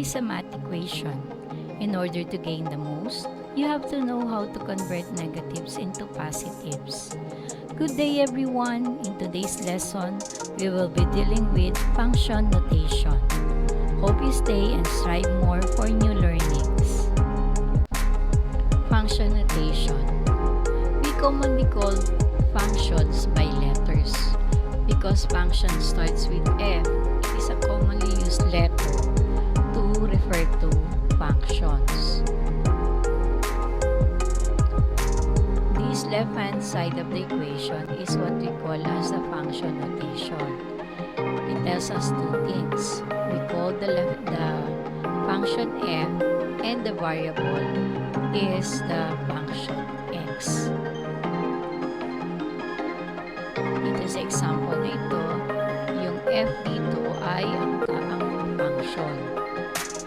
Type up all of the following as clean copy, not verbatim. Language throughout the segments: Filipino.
is a math equation. In order to gain the most, you have to know how to convert negatives into positives. Good day everyone! In today's lesson, we will be dealing with function notation. Hope you stay and strive more for new learnings. Function notation. We commonly call functions by letters. Because function starts with F, it is a commonly used letter to refer to functions. This left-hand side of the equation is what we call as the function notation. It tells us two things. We call the function f, and the variable is the function x. Dito sa example na ito, yung f dito ay ang function.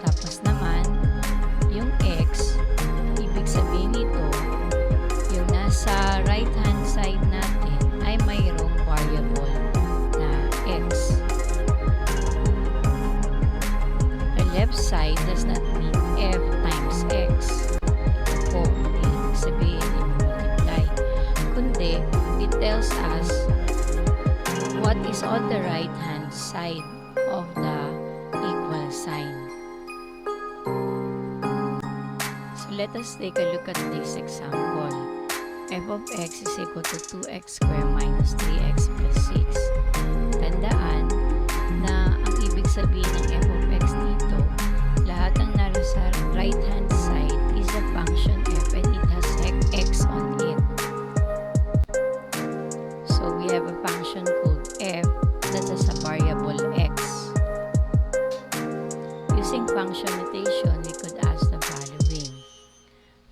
Tapos naman, yung x, ibig sabihin nito, yung nasa right hand side natin ay mayroong variable na x. The left side does not mean f times x. Ito po, hindi ibig sabihin yung multiply. Kundi, it tells us what is on the right hand side of the equal sign. So let us take a look at this example. F of x is equal to 2x squared minus 3x plus 6. Tandaan na ang ibig sabihin ng f of x dito, lahat ng nasa right hand side is the function f and it has x on it. So we have a function called f that has a variable x. Using function notation, we could ask the following.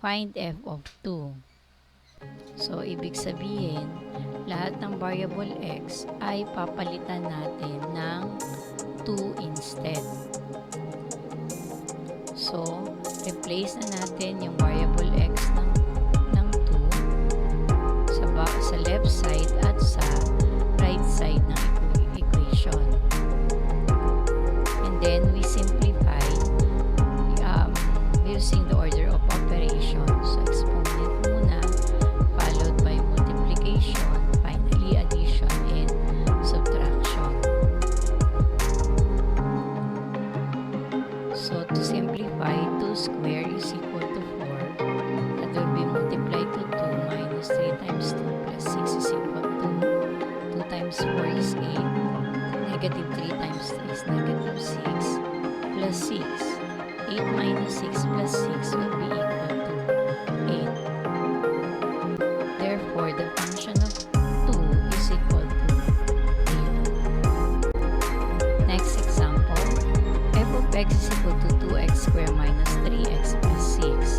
Find f of 2. So, ibig sabihin, lahat ng variable x ay papalitan natin ng 2 instead. So, replace na natin yung variable x ng 2 sa left side at sa right side ng equation. And then, we simplify using the order of operation. So, exponent muna, followed by multiplication, finally addition and subtraction. So, to simplify, 2 squared is equal to 4. That will be multiplied to 2 minus 3 times 2 plus 6 is equal to 2 times 4 is 8. Negative 3 times 3 is negative 6 plus 6. 8 minus 6 plus 6 will be equal to 8. Therefore, the function of 2 is equal to 8. Next example, f of x is equal to 2x squared minus 3x plus 6.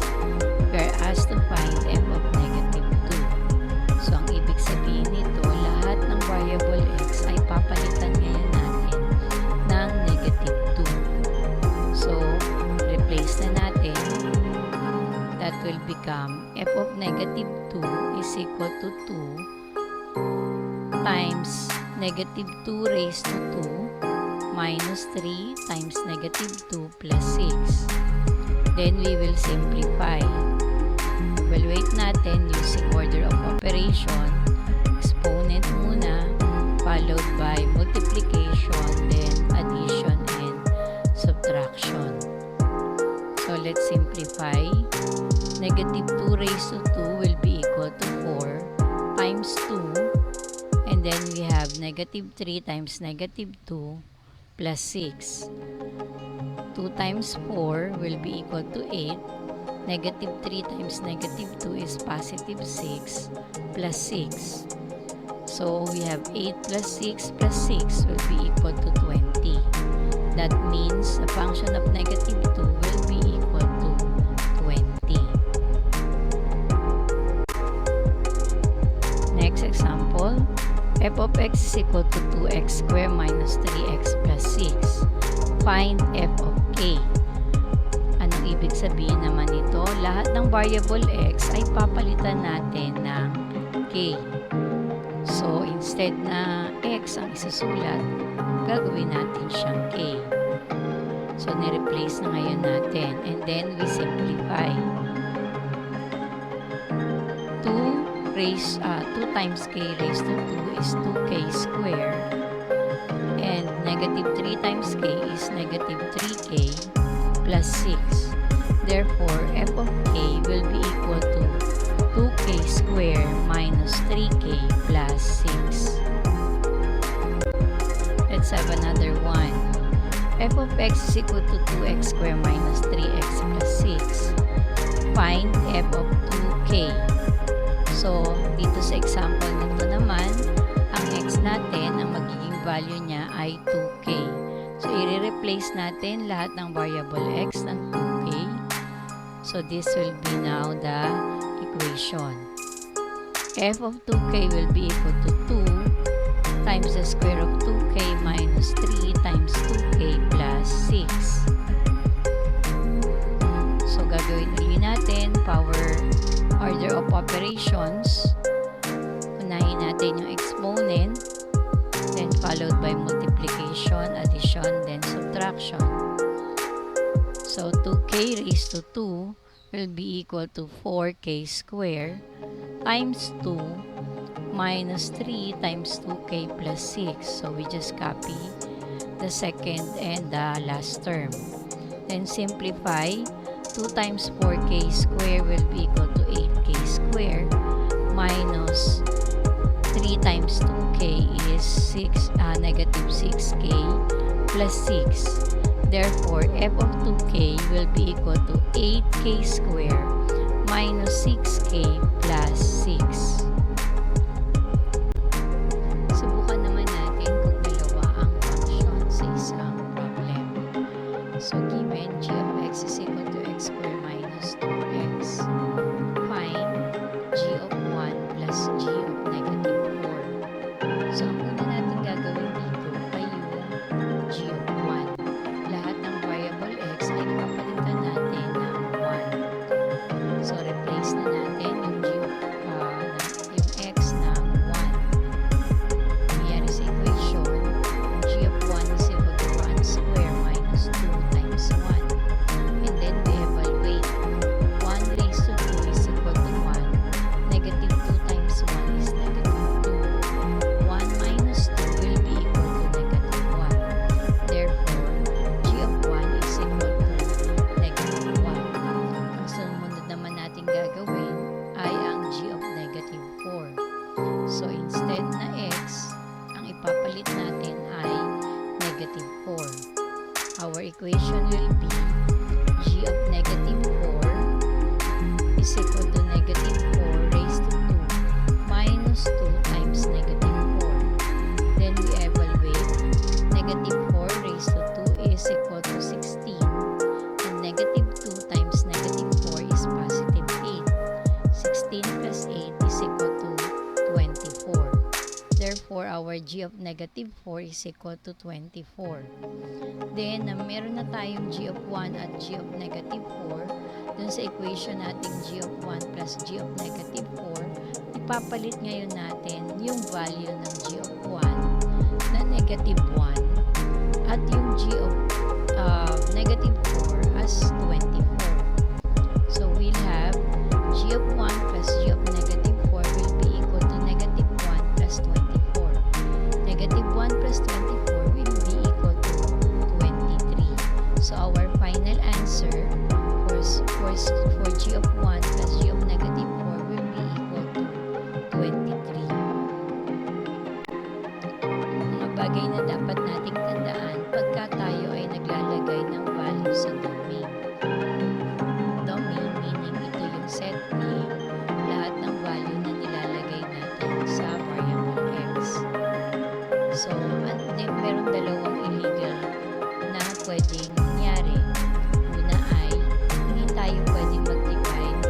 We are asked to find f of negative 2. So, ang ibig sabihin nito, lahat ng variable x ay papalitan ngayon natin ng negative 2. So, replace na natin. That will become f of negative 2 is equal to 2 times negative 2 raised to 2 minus 3 times negative 2 plus 6. Then we will simplify. Evaluate natin using order of operation. Exponent muna, followed by multiplication, then addition and subtraction. So let's simplify. Negative 2 raised to 2 will be equal to 4 times 2. And then we have negative 3 times negative 2 plus 6. 2 times 4 will be equal to 8. Negative 3 times negative 2 is positive 6 plus 6. So we have 8 plus 6 plus 6 will be equal to 20. That means the function of negative 2 will be equal to 20. Next example, f of x is equal to 2x squared minus 3x plus 6. Find f of k. Anong ibig sabihin naman nito? Lahat ng variable x ay papalitan natin ng k. So, instead na x ang isusulat, gagawin natin siyang k. So, ni-replace na ngayon natin. And then, we simplify. 2 times k raised to 2 is 2k squared. And negative 3 times k is negative 3k plus 6. Therefore, f of k will be equal to 2k squared minus 3k plus 6. Let's have another one. F of x is equal to 2x squared minus 3x plus 6. Find f of 2k. So, dito sa example nito naman, ang x natin, ang magiging value niya ay 2k. So, i-replace natin lahat ng variable x ng 2k. So, this will be now the equation. F of 2k will be equal to 2 times the square of 2k minus 3 times 2k plus 6. So, gagawin ulit natin power order of operations. Unahin natin yung exponent, then followed by multiplication, addition, then subtraction. So, 2k raised to 2 will be equal to 4k squared times 2 minus 3 times 2k plus 6. So, we just copy the second and the last term. Then, simplify. 2 times 4k squared will be equal to 8k squared minus 3 times 2k is negative 6k plus 6. Therefore, f of 2k will be equal to 8k squared minus 6k plus 6. Subukan naman natin kung dalawa ang function sa isang problem. So, given g of x is equal to x squared minus 2x, find g of 1 plus g of negative 4. So, ang una natin gagawin dito ay yung g of 1. Lahat ng variable x ay papalitan natin ng 1. So, replace na natin yung yung x ng 1. Nangyari sa equation, g of 1 is equal to 1 squared minus 2 times 1. And then we evaluate. 1 raised to 2 is equal to 1. Negative 2 times 1 is negative 2. 1 minus 2 will be equal to negative 1. Therefore, g of 1 is equal to negative 1. Ang sumunod naman natin gagawin ay ang g of negative 4. So, instead na x, ang ipapalit natin ay negative 4. Our equation will be g of negative 4 is equal to negative 4 raised to 2 minus 2 times negative 4. Then we evaluate. Negative 4 raised to 2 is equal to 16. And negative 2 times negative 4 is positive 8. 16 plus 8 is equal to 24. Therefore, our g of negative 4 is equal to 24. Then, meron na tayong g of 1 at g of negative 4. Dun sa equation natin g of 1 plus g of negative 4, ipapalit ngayon natin yung value ng g of 1 na negative 1 at yung g of negative 4 as 24. So, we'll have g of 1 plus g of negative 4 will be equal to negative 1 plus 24. Negative 1 plus 24 will be equal to 23. So, our final answer for g of 1 plus g of negative 4 will be equal to 23. Mga bagay na dapat nating tandaan pagka tayo ay naglalagay ng value sa domain. Domain meaning ito yung set name, lahat ng value na nilalagay natin sa variable x. So, meron dalawang illegal na pwedeng mangyari. Una ay hindi tayo pwedeng mag-divide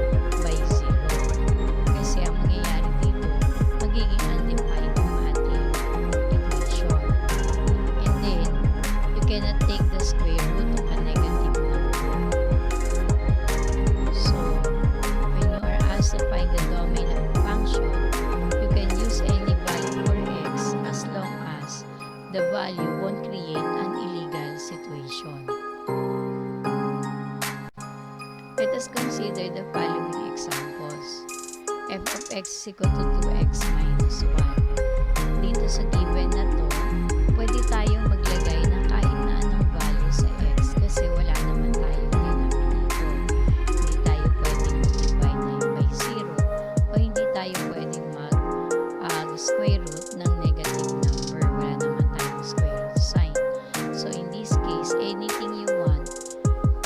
by us consider the following examples. F of x is equal to 2x minus 1. Dito sa given na to, pwede tayong maglagay ng kahit na anong value sa x kasi wala naman tayong denominator. Hindi tayo pwedeng mag-divide na yun by 0 o hindi tayo pwedeng mag-square root ng negative number. Wala naman tayong square root sign. So in this case, anything you want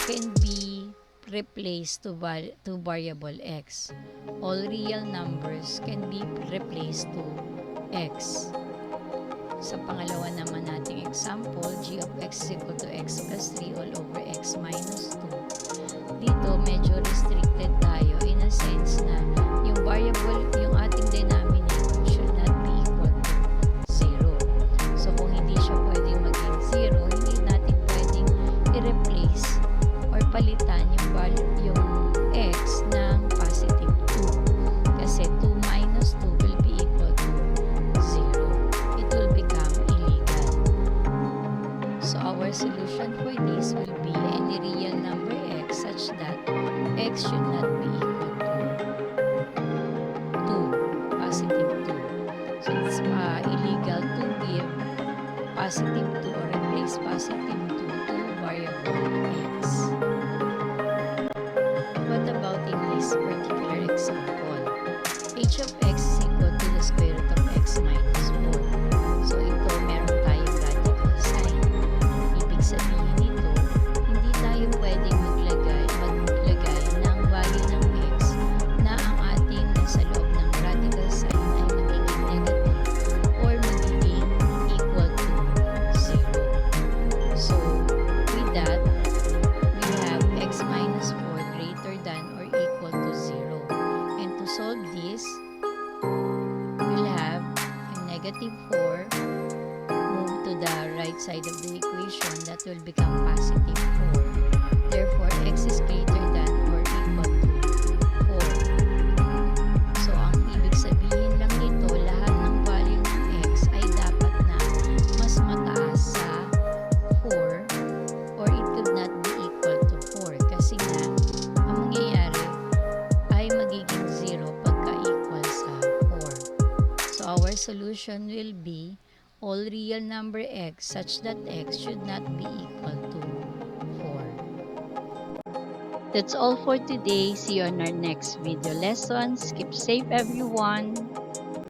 can be replaced to variable x. All real numbers can be replaced to x. Sa pangalawa naman nating example, g of x is equal to x plus 3 all over x minus 2. Dito, medyo restricted tayo in a sense na yung variable, yung ating denominator should not be equal to 0. So, kung hindi siya pwedeng maging 0, hindi natin pwedeng i-replace or palitan yung x ng positive 2. Kasi 2 minus 2 will be equal to 0. It will become illegal. So our solution for this will be any real number x such that x should not be equal to 2, positive 2. So it's illegal to give positive 2 or replace positive 2 to variable x. What about in this particular example? H of x is equal to the square root of x minus 4. So ito, meron tayong radical sign. Ibig sabihin nito, hindi tayo pwedeng maglagay ng value ng x na ang ating nasa loob ng radical sign ay magiging negative or magiging equal to 0. So with that, we have x minus 4 greater than or equal to 0. And to solve this, we'll have a negative 4 move to the right side of the equation, that will become positive 4. Therefore, x is greater than or equal to 4. So, ang ibig sabihin lang nito, lahat ng value ng x ay dapat na mas mataas sa 4 or it could not be equal to 4. Kasi nga, ang mangyayari ay magiging 0 pagka equal sa 4. So our solution will be all real number x such that x should not be equal to 4. That's all for today. See you on our next video lessons. Keep safe everyone.